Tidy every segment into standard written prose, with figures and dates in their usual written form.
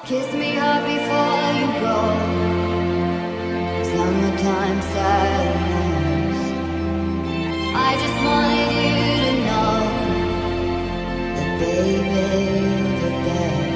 Kiss me hard before you go. Summertime sadness. I just wanted you to know that, baby, you're the best.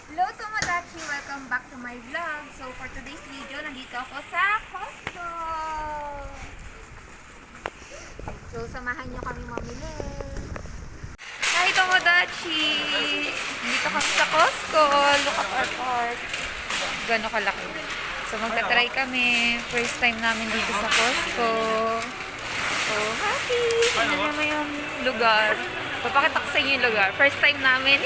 Hello Tomodachi! Welcome back to my vlog. So for today's video, nandito ako sa Costco. So samahan nyo kami mamili. Hi Tomodachi! Nandito kami sa Costco. Look at our cart. Gano'n kalaki. So magta-try kami. First time namin dito sa Costco. So happy! Tignan naman yung lugar. Papakita ko sa inyo yung lugar. First time namin.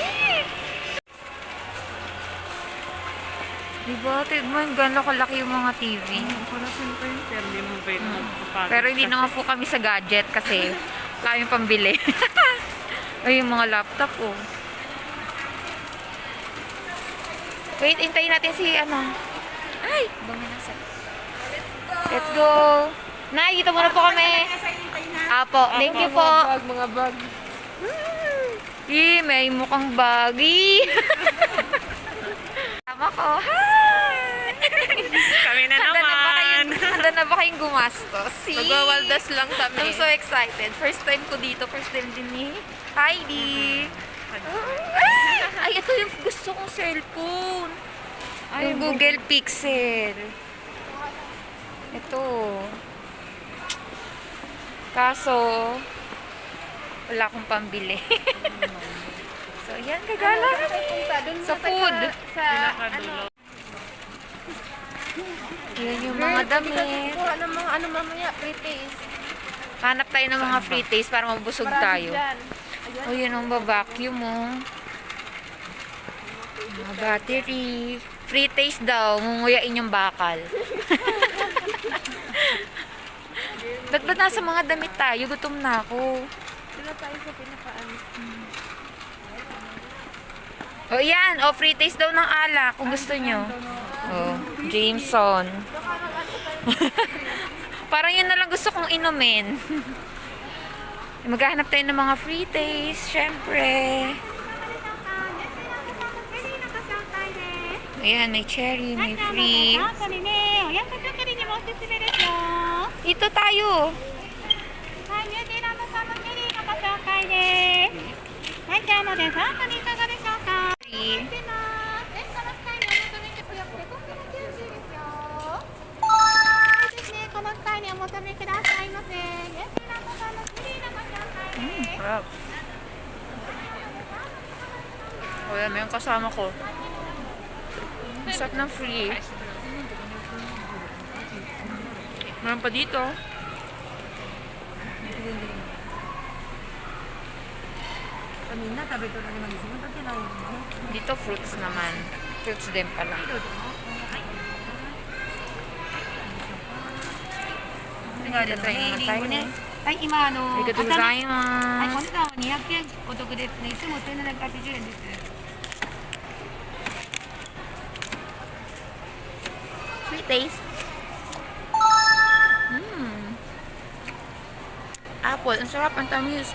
Diba? Tignan, gano'n kalaki yung mga TV. Para siyempre, pero hindi mo pwede magpapagod. Pero hindi naman po kami sa gadget kasi kami pambili. Ay, yung mga laptop, oh. Wait, hintayin natin si, Ay! Bumi na sa... Let's go! Nay, dito muna po kami. Apo, thank you po. Mga bag. May mukhang baggy. Tama ko. Hi! Kami na naman. Handa na ba kayong gumastos? See? Magwawaldas lang kami. I'm so excited. First time ko dito. First time din ni Heidi. Ay, ito yung gusto kong cellphone. Yung Google Pixel. Ito. Kaso, wala akong pambili. So, yan. Gagala kami. Sa food. Pinakadulo. Yan yung mga damit. Ano mamaya, pre-taste. Hanap tayo ng mga free taste para mabusog tayo. O, yun ang vacuum mo. Mga battery. Free taste daw. Ngunguyain yung bakal. Ba't ba nasa mga damit tayo? Gutom na ako. Sila tayo sa pinakaano. O, yan. O, free taste daw ng alak kung gusto nyo. O, Jameson. Parang yun na lang gusto kong inumin. Maghahanap tayo ng mga free taste, syempre. Ayan, may cherry, may free. Ito tayo. Free. Sarap. O yan, may yung kasama ko. Ang sarap ng free. Meron pa dito. Kanina, sabi ko na naman isip. Ba't tinawag mo? Dito fruits naman. Fruits din pala. Ito try naman tayo. はい、今Arigatou はい、 gozaimasu. こちらは200円お得ですね。いつも1780円です。 Free taste. Apple. Ang sarap. Ang tamis.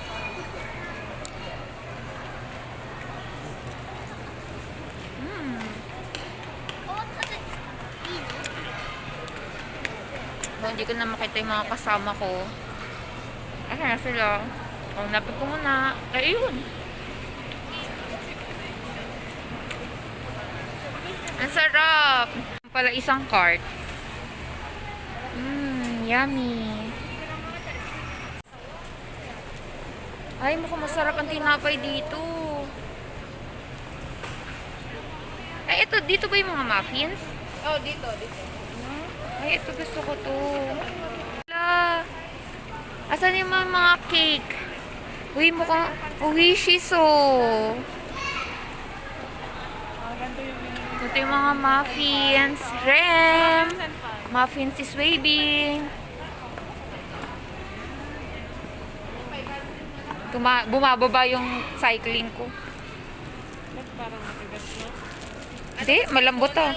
Hindi ko na makita yung mga kasama ko. Ay, na sila. Napin ko muna. Ay, yun. Ang sarap. Pala isang cart. Yummy. Ay, mukhang masarap ang tinapay dito. Ay, ito, dito ba yung mga muffins? Oh, dito. Ay, ito gusto ko to. Wala. Asan yung mga cake? Uy, mukhang wishiso. Ito yung mga muffins. Rem. Muffins is waving. Bumababa yung cycling ko. Ba't parang matigas no? Hindi, malambot ah.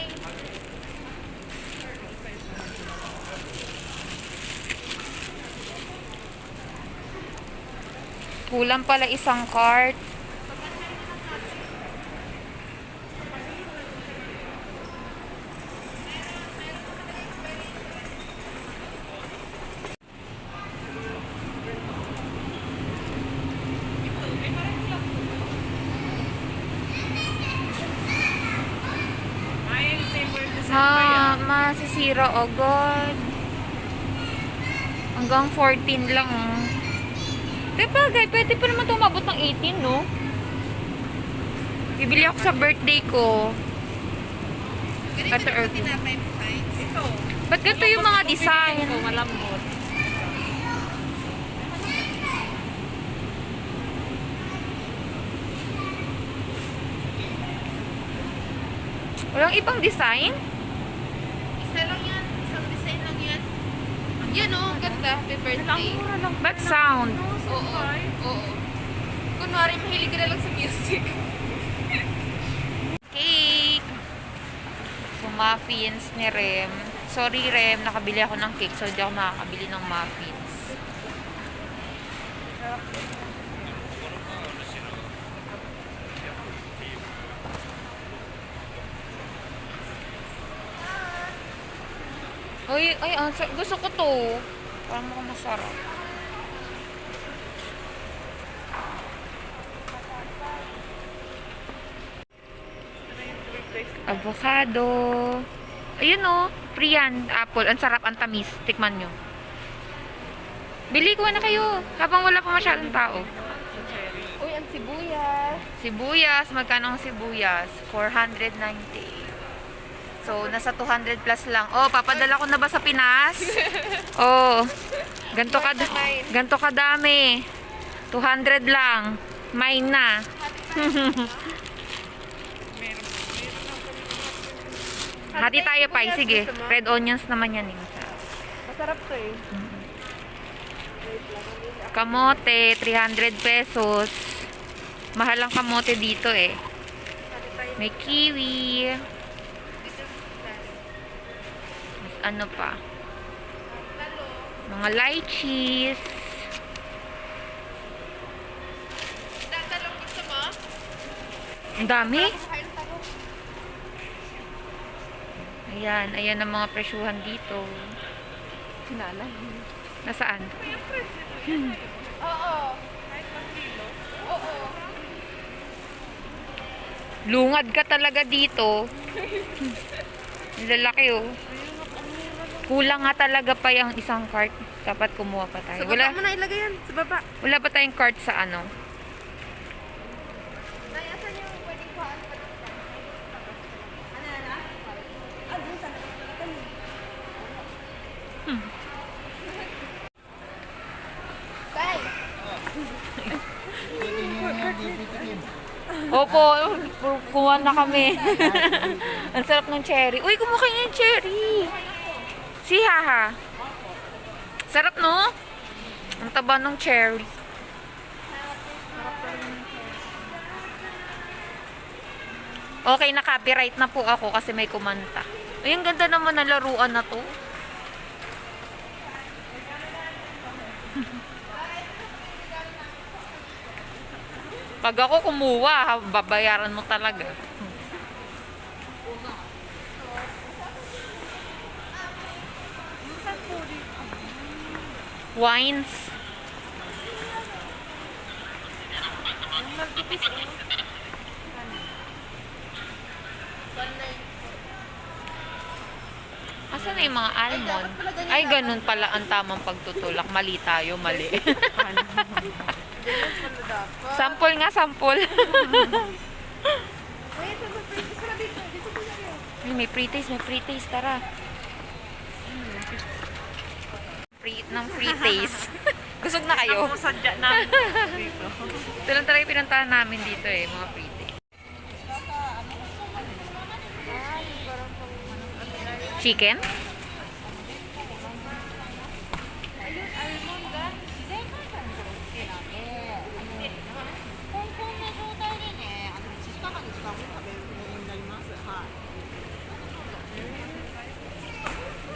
Kulang pala isang cart. Ay, December ba yan? Masisira agad. Hanggang 14 lang. Bagay, pwede pa naman tumabot ng 18, no? Bibili ako sa birthday ko. Ito, Ito. ba't ganito yung mga design? Ito, malambot. Walang ibang design? Isa lang yan. Isang design lang yan. Yan o, ganda. Happy birthday. Ba't sound? Oo. Kunwari, mahilig ka na lang sa music. Cake! So, muffins ni Rem. Sorry, Rem. Nakabili ako ng cake. So, hindi ako nakakabili ng muffins. Gusto ko to. Parang mukhang masarap. Avocado. Ayun o. Free yan. Apple. Ang sarap. Ang tamis. Tikman nyo. Bili ko na kayo. Habang wala pa masyadong tao. Uy, ang sibuyas. Sibuyas. Magkano ang sibuyas? 490. So, nasa 200 plus lang. Oh, papadala ko na ba sa Pinas? Oh. Ganto kadami. 200 lang. Mine na. Hati tayo pa. Sige. Red onions naman yan. Masarap to eh. Kamote, 300 pesos. Mahal ang kamote dito eh. May kiwi. Mas ano pa? Mga lychees. Talong gusto mo? Ang dami. Ayan. Ayan ang mga presyuhan dito. Sinala. Nasaan? Oo. Kahit pang kilo. Oo. Lungad ka talaga dito. Lalaki oh. Kulang nga talaga pa yung isang cart. Dapat kumuha pa tayo. Sa baba mo na ilagay yan. Sa baba. Wala ba tayong cart sa ano? Opo, kuha na kami. Ang sarap ng cherry. Uy, kumuha kayo ng cherry. Si Haha. Sarap, no? Ang taba ng cherry. Okay, na copyright na po ako kasi may kumanta. Ay, ang ganda naman na laruan na to. Pag ako kumuha, babayaran mo talaga. Wines. Asan na yung mga almond? Ay, ganun pala ang tamang pagtutulak. Mali tayo, mali. Sample nga, sample. Ay, may pre-taste, tara. Free taste. Gusog na kayo? Ang sadya namin dito. Ito lang talaga yung pinuntahan namin dito eh, mga pre-taste. Chicken?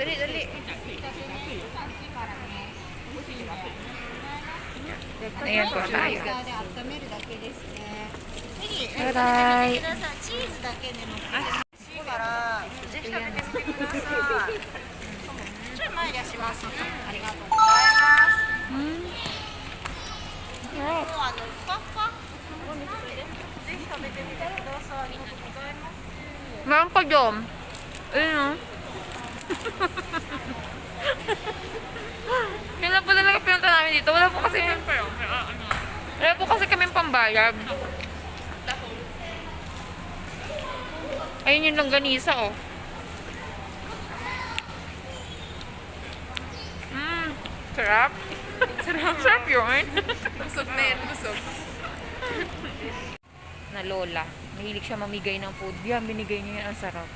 Dali, dali. Ayan po tayo. 温めるだけですね。 Taray! 皆さんチーズだけでもだからぜひ食べてみてください。ちょい前出します。ありがとうございます。 Hmm. Sarap. ふわふわお肉でぜひ食べてみてください。ありがとうございます。 Meron pa dyan. Ayun o. Kailan po talaga pinunta namin dito? Wala po kasi kami pambayad. Ayun yung langganisa oh. Sarap. Sarap yun. Busog na yan, busog. Na lola. Mahilig siya mamigay ng food. Yan, binigay niya yan. Ang sarap.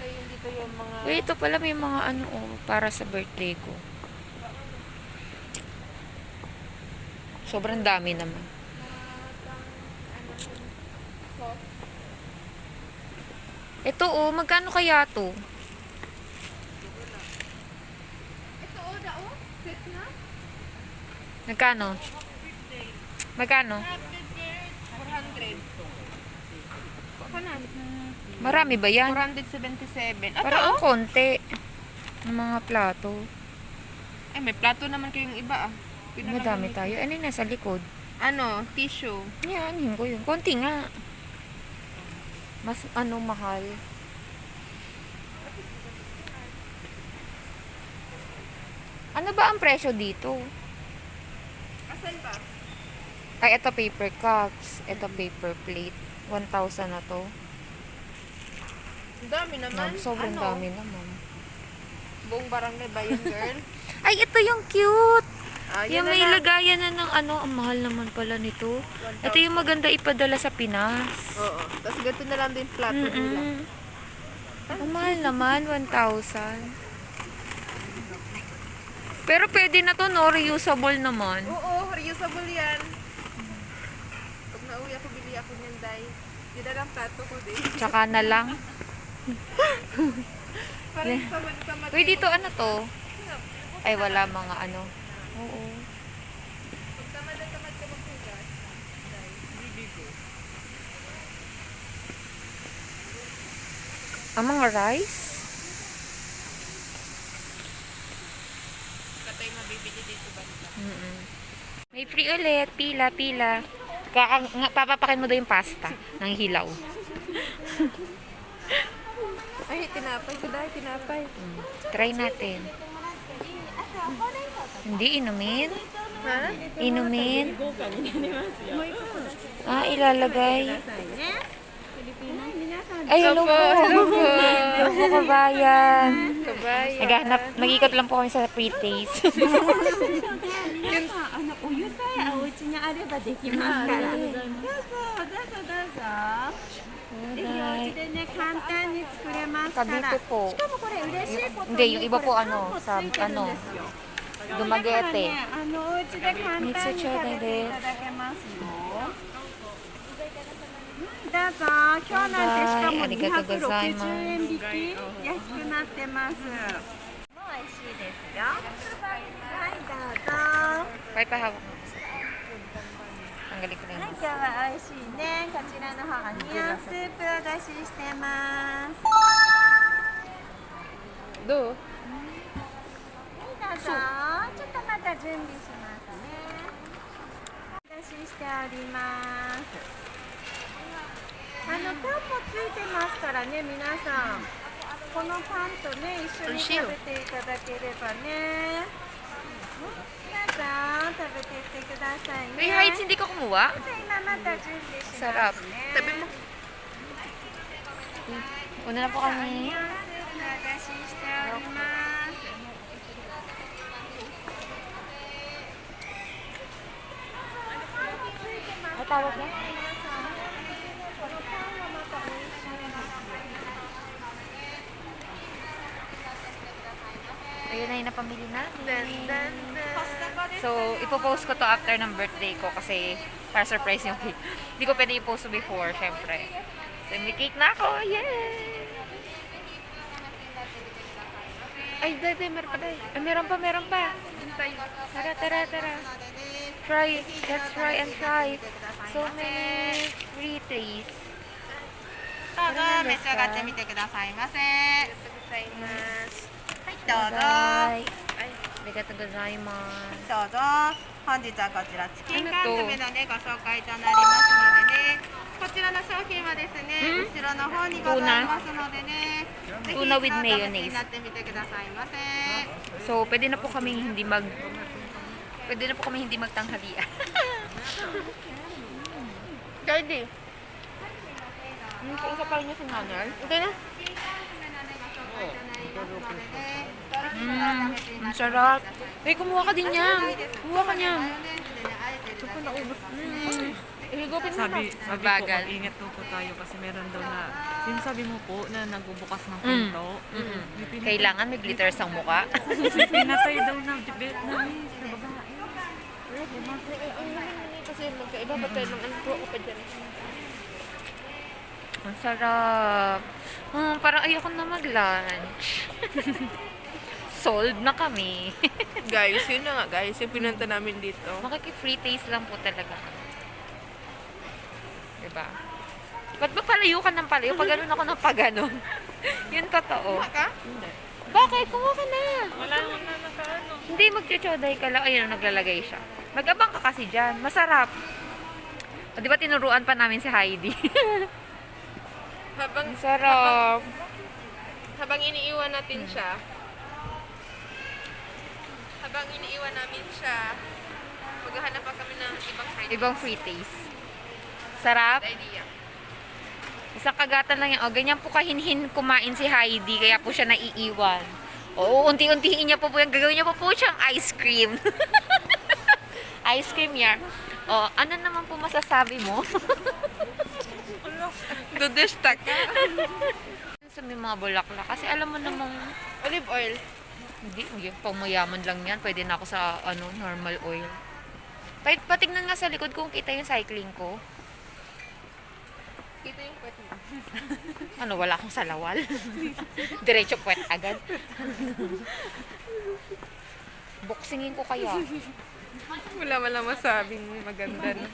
Dito yung mga... Wait, ito pala may mga ano oh, para sa birthday ko. Sobrang dami naman. Ito oh, magkano kaya to? Ito, oh, dao. Set na. Magkano? Magkano? 400. Kanan. Marami ba yan? 477. Parang ang konti. Ng mga plato. Ay, may plato naman kayong iba ah. Madami tayo. Ano yung nasa likod? Ano, tissue. Yan, yun ko yun. Konti nga. Mas ano, mahal. Ano ba ang presyo dito? Asan ba? Ay, ito paper cups. Ito paper plate. 1,000 na to. Ang dami naman. Sobrang Ano? dami naman. Buong barangay ba yun, girl? Ay, ito yung cute! Ah, Yung na may lang. lagayan na ng ano, ang mahal naman pala nito. Ito yung maganda ipadala sa Pinas. Oo. Tapos ganito na lang din plato nila. Ang mahal naman, 1,000. Pero pwede na to, no? Reusable naman. Oo, reusable yan. Pag nauwi ako, bili ako niyan, Day. Yun na lang plato ko din. Tsaka na lang. Parang tamad-tamad. Uy, dito ano to? Ay, wala mga ano. Oo. Pag tamad na tamad ka magpugas, Day, bibigo. Ang mga rice? Katay mabibili dito ba nila? May free ulit. Pila, pila. Papapakin mo daw yung pasta ng hilaw. Ay, tinapay ko, Day, tinapay. Try natin. Hindi, inumin. Ha? Inumin. Ah, ilalagay. Ay, hello po. Hello po. Hello po, kabayan. Kabayan. Naghahanap, mag-ikot lang po kami sa pre-taste. お湯さえお家にあればできますから。どうぞどうぞどうぞ。ぜひお家でね簡単に作れますから。 Kabito po. しかもこれ嬉しいことに Hindi, yung iba po これ ano, パンもついてるん ano, ですよ。 Dumaguete. だからね、お家で簡単に食べていただけますよ。どうぞ、今日なんてしかもありがとうございます260円引き安くなってます。もう美味しいですよ。はい、どうぞ。 May pahawak mo. Tanggalin ko na はい、yun. 今日は美味しいね。こちらの方オニオンスープをお出ししてます。 Do? はい、どうぞ。ちょっとまた準備しますね。お出ししております。パンもついてますからね、皆さん。このパンとね、一緒に食べていただければね。どうぞ、食べていってくださいね。 Uy, Heights, hindi ko kumuha. 今また準備しますね。 Sarap. Tabi mo. Una na po kami. オニオンスープお出ししております。 Ay, tawag na? Ayun na yung napamili natin. So, ipopost ko to after ng birthday ko kasi para surprise yung cake. Hindi ko pwede i-post before, syempre. So, may cake na ako! Yay! Ay, dati, meron pa dahil. Ay, meron pa, meron pa. Tara, tara, tara. Try, let's try and try. So many free trees. どうぞ召し上がってみてくださいませ。はい、どうぞ。 Bye. Arigatou gozaimasu. どうぞ。本日はこちらチキン缶詰のねご紹介となりますのでね。こちらの商品はですね、後ろの方にございますのでね。ぜひ Tuna with お試し mayonnaise. になってみてくださいませ。 So, pwede na po kaming hindi magtanghalian. Daddy. Kausap pa rin niya si nanay. Okay na? Ang sarap. Ay, kumuha ka din niya. Kumuha ka niya. Ito po naubos. Ihigupin mo na. Sabi po, Bagal. mag-ingat po tayo kasi meron daw na, sinasabi mo po na nagbubukas ng pinto. May pinatay- Kailangan may glitters ang muka. May pinatay daw na Vietnamese na babae. Kasi magkaiba pa tayo ng ano po ako pa dyan. Ang sarap. Parang ayoko na mag-lunch. Sold na kami. Guys, yun na nga guys. Yung pinunta namin dito. Makiki-free taste lang po talaga. Diba? Ba't ba palayo ka ng palayo? Pag ganun ako ng pag ganun. Yun totoo. Ka? Bakit? Kumuha ka na. Wala naman na nakaano. Hindi, magchochoday ka lang. Ayun, naglalagay siya. Mag-abang ka kasi dyan. Masarap. O, di ba tinuruan pa namin si Heidi? Habang, Ang sarap. habang iniiwan natin siya, maghahanap pa kami ng ibang friend. Ibang free taste. Sarap. Idea. Isang kagatan lang yan. O, ganyan po kahinhin kumain si Heidi. Kaya po siya naiiwan. Oo, unti-untiin niya po po yan. Gagawin niya po siyang ice cream. Ice cream yan. O, ano naman po masasabi mo? Dudestak ka. Sa may mga bulaklak. Kasi alam mo namang, Olive oil. hindi, yung pangmayaman lang yan. Pwede na ako sa normal oil. Patingnan nga sa likod kung kita yung cycling ko. Ito yung pwet mo. Ano, wala akong salawal. Diretso puwet agad. Boxingin ko kaya. Wala man lang masabing maganda na.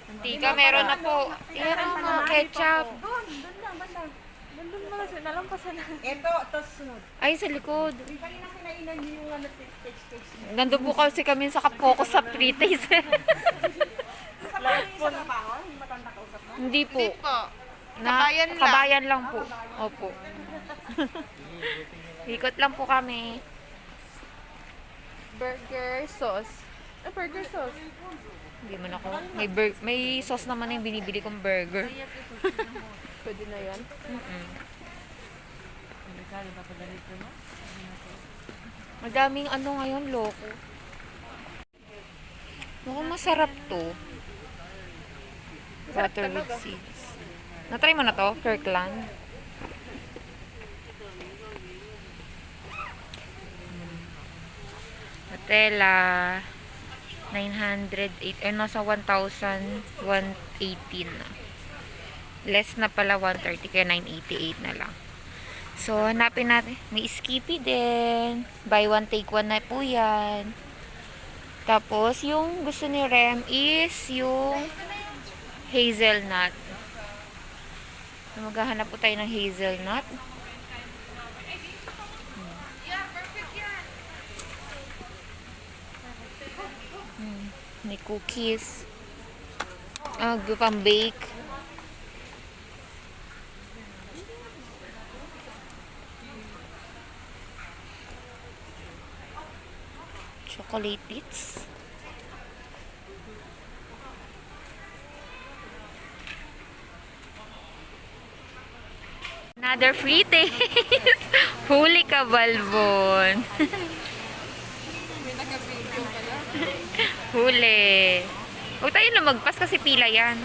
Mantika, meron na po. Meron mga ketchup. Ito, sunod. Ay, sa likod. Nandun po kasi kami sa focus sa free taste. Hindi po. Po. Kabayan lang. Kabayan lang po. Opo. Ikot lang po kami. Burger sauce. Burger sauce. Hindi man ako. May sauce naman yung binibili kong burger. Pwede na yan. Madaming ngayon, loko. Mukhang masarap to. Butterwood seeds. Na-try mo na to, Kirkland? Nutella. 908. Nasa 1,118 na. Less na pala, 130. Kaya 988 na lang. So, hanapin natin. May Skippy din. Buy one, take one na po yan. Tapos, yung gusto ni Rem is yung hazelnut. So, maghahanap po tayo ng hazelnut. May cookies. Pang bake. Chocolate bits. Another free taste. Huli ka, Balbon. May naka-video pala. Huli. Huwag tayo lumagpas kasi pila yan.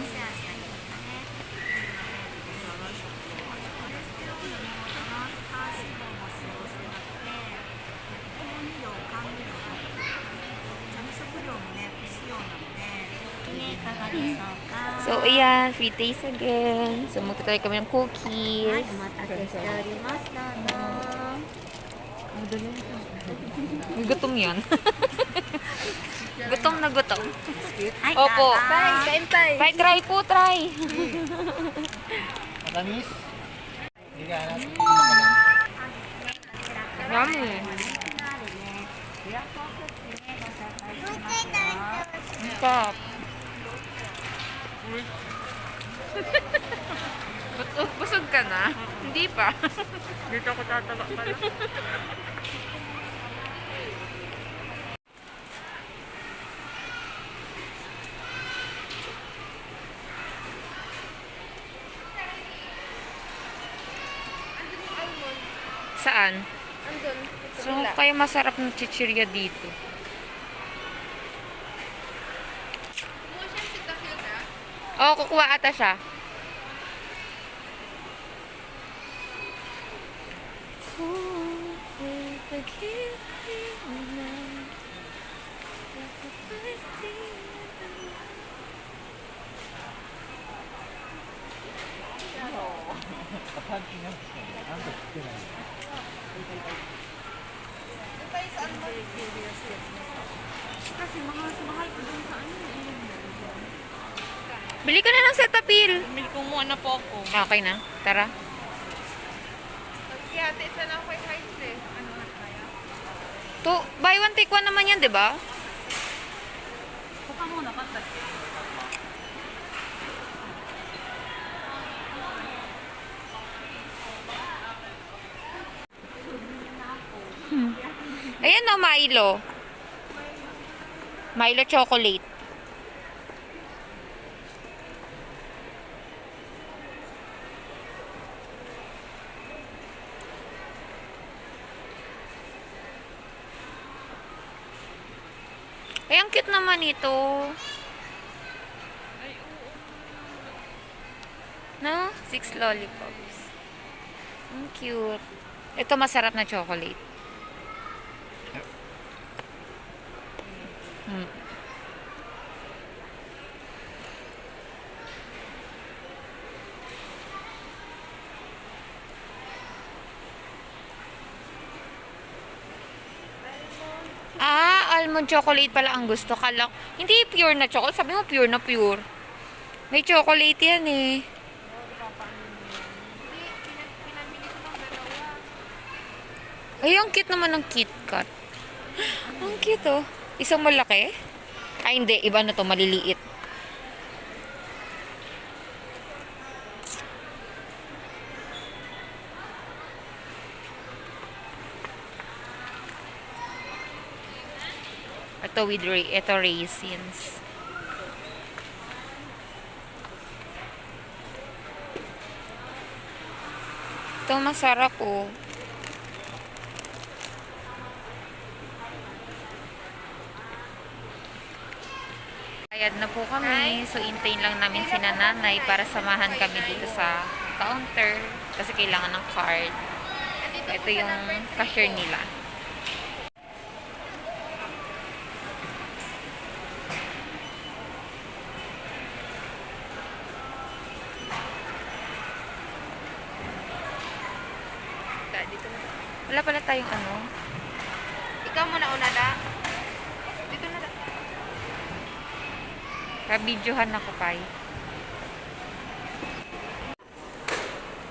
So, So, ayan, free taste again. So, magtatry kami ng はい、 cookies. お待たせしておりました。Gutom yun. Gutom na gutom. はい、 Opo. どうぞ。 Kain tayo. Try po, try. Matamis? Sige, hanap. Yummy. Stop. Busog ka na? Hindi pa. Dito ako tataba pala. Saan? Andun. So, kaya masarap ng chichirya dito. Oo, kukuha ata siya. Bili ka na ng Cetaphil. Bumili ko muna po ako. Okay na. Tara. Kiyate, isa lang ako yung heights eh. Ano nga kaya? To, buy one take one naman yan, 'di ba? Buka muna, patay. Ayan o, Milo. Milo chocolate. Ay, ang cute naman ito. No? 6 lollipops. Ang cute. Ito masarap na chocolate. Almond chocolate pala ang gusto. Kala, hindi pure na chocolate. Sabi mo pure na pure. May chocolate yan eh. Ay, ang cute naman ng KitKat. Ang cute oh. Isang malaki? Ay, hindi. Iba na to. Maliliit. Ito with ito raisins. Ito masarap oh. Bayad na po kami. So, intayin lang namin si nanay para samahan kami dito sa counter. Kasi kailangan ng card. Ito yung cashier nila. Dito na. Wala pala tayong ano. Ikaw muna una da. Dito na da. Kabidyohan ako kay.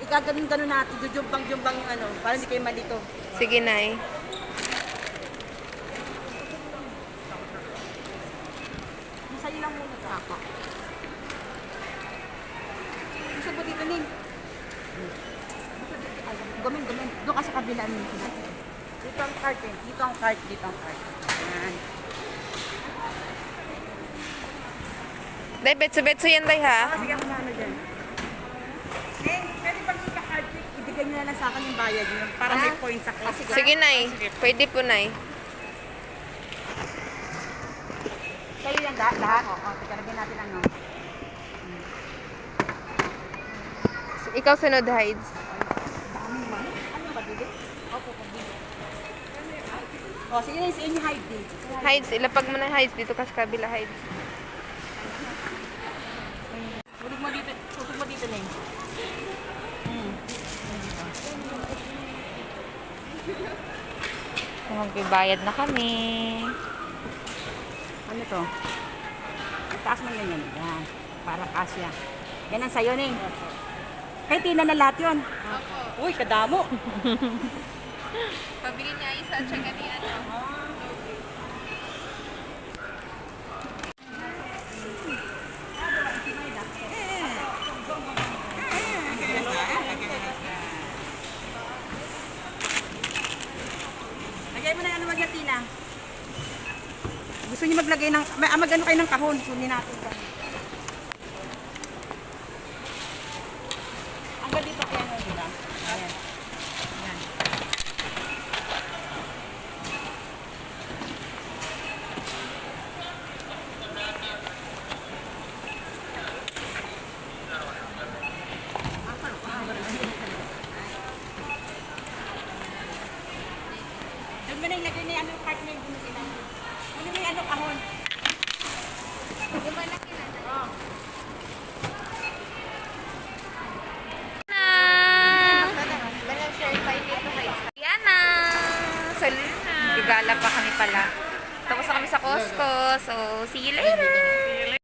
Ikaganon-ganon natin, jujumbang-jumbang yung ano, para hindi kayo malito. Sige, Nay. Sa'yo lang muna ka. Ako. Gusto mo dito, Ning? Gumin. Doon ka sa kabila, Ning. Dito ang cart eh. Dito ang cart. Yan. Day, betso-betso yan, Day, ha? Sige ako na ano dyan. Eh, pwede pag ika-card trick, ibigay nyo na lang sa akin yung bayad yun. Para may points ako. Sige, Nay. Pwede po, Nay. Sa'yo yan, lahat? Oo, teka, lagyan natin ano. Ikaw sunod, Hides. Daming money. Ano ba, bili? Opo, pabili. O, sige na, sa inyo hide din. Hides, ilapag mo na, Hides. Dito ka sa kabila, Hides. magbibayad na kami. Ano to? Itaas mo ganyan. Yan. Para kasya. Yan ang sayo, Ning. Kay Tina na lahat yun. Uy, kadamo. Pabili niya isa at saka ni ano. Lagay mo na ano wag yan, Tina. Gusto niyo maglagay ng, mag-ano kayo ng kahon. Kunin natin ka. Hanggang dito kaya ano, di ba? Ayan. Ayan. Doon mo na ilagay na yung ano, cart na yung sila. Kunin mo yung ano, kahon. Yung malaki na. Walang share pa dito kayo. Yan na! So, gagala pa kami pala. Tapos na kami sa Costco. So, see you later!